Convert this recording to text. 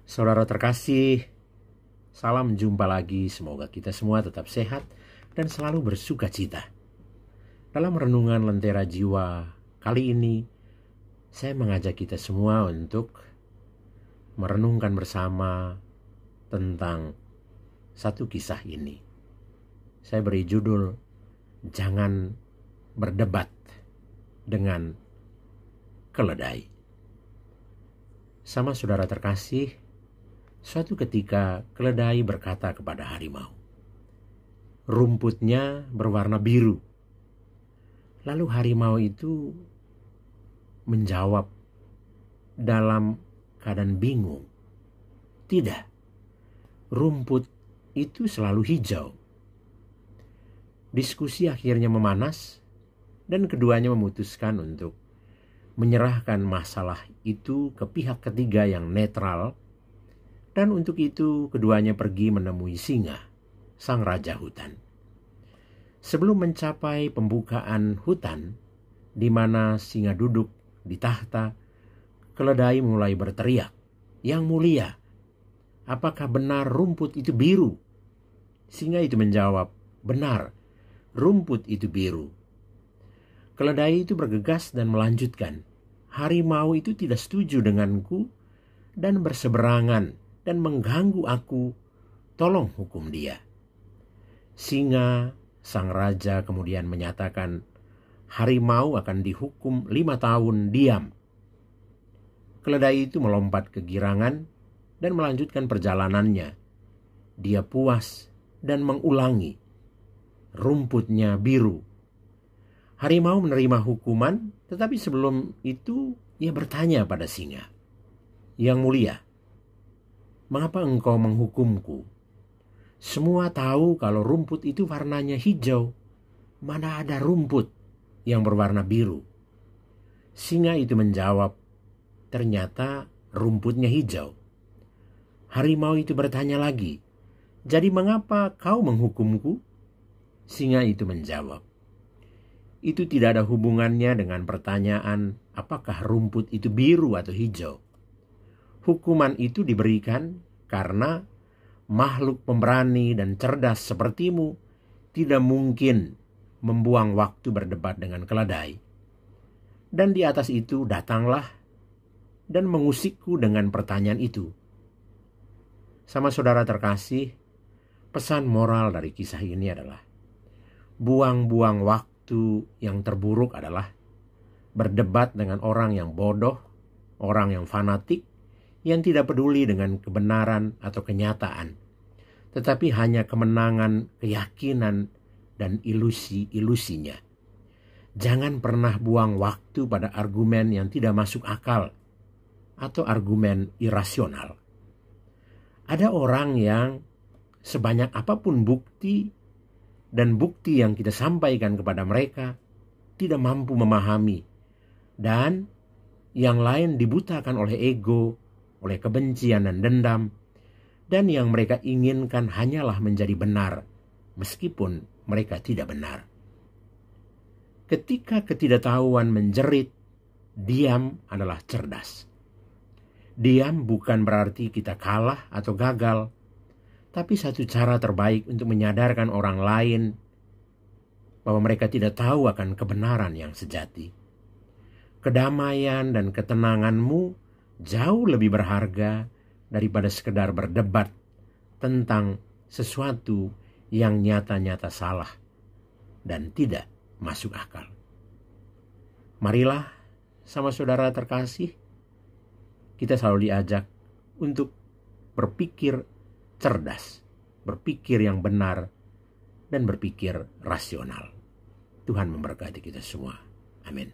Saudara terkasih, salam jumpa lagi. Semoga kita semua tetap sehat dan selalu bersuka cita. Dalam renungan Lentera Jiwa kali ini, saya mengajak kita semua untuk merenungkan bersama tentang satu kisah ini. Saya beri judul, Jangan Berdebat dengan Keledai. Sama saudara terkasih, suatu ketika keledai berkata kepada harimau, rumputnya berwarna biru. Lalu harimau itu menjawab dalam keadaan bingung, tidak, rumput itu selalu hijau. Diskusi akhirnya memanas dan keduanya memutuskan untuk menyerahkan masalah itu ke pihak ketiga yang netral. Dan untuk itu keduanya pergi menemui singa, sang raja hutan. Sebelum mencapai pembukaan hutan, di mana singa duduk di tahta, keledai mulai berteriak, "Yang mulia, apakah benar rumput itu biru?" Singa itu menjawab, "Benar, rumput itu biru." Keledai itu bergegas dan melanjutkan, "Harimau itu tidak setuju denganku dan berseberangan dan mengganggu aku, tolong hukum dia." Singa, sang raja, kemudian menyatakan harimau akan dihukum 5 tahun diam. Keledai itu melompat ke girangan dan melanjutkan perjalanannya. Dia puas dan mengulangi, rumputnya biru. Harimau menerima hukuman, tetapi sebelum itu ia bertanya pada singa, "Yang mulia, mengapa engkau menghukumku? Semua tahu kalau rumput itu warnanya hijau. Mana ada rumput yang berwarna biru?" Singa itu menjawab, "Ternyata rumputnya hijau." Harimau itu bertanya lagi, "Jadi mengapa kau menghukumku?" Singa itu menjawab, "Itu tidak ada hubungannya dengan pertanyaan apakah rumput itu biru atau hijau. Hukuman itu diberikan karena makhluk pemberani dan cerdas sepertimu tidak mungkin membuang waktu berdebat dengan keledai. Dan di atas itu datanglah dan mengusikku dengan pertanyaan itu." Sama saudara terkasih, pesan moral dari kisah ini adalah buang-buang waktu yang terburuk adalah berdebat dengan orang yang bodoh, orang yang fanatik, yang tidak peduli dengan kebenaran atau kenyataan, tetapi hanya kemenangan, keyakinan, dan ilusi-ilusinya. Jangan pernah buang waktu pada argumen yang tidak masuk akal atau argumen irasional. Ada orang yang sebanyak apapun bukti dan bukti yang kita sampaikan kepada mereka tidak mampu memahami, dan yang lain dibutakan oleh ego, oleh kebencian dan dendam, dan yang mereka inginkan hanyalah menjadi benar, meskipun mereka tidak benar. Ketika ketidaktahuan menjerit, diam adalah cerdas. Diam bukan berarti kita kalah atau gagal, tapi satu cara terbaik untuk menyadarkan orang lain bahwa mereka tidak tahu akan kebenaran yang sejati. Kedamaian dan ketenanganmu jauh lebih berharga daripada sekedar berdebat tentang sesuatu yang nyata-nyata salah dan tidak masuk akal. Marilah sama saudara terkasih, kita selalu diajak untuk berpikir cerdas, berpikir yang benar, dan berpikir rasional. Tuhan memberkati kita semua. Amin.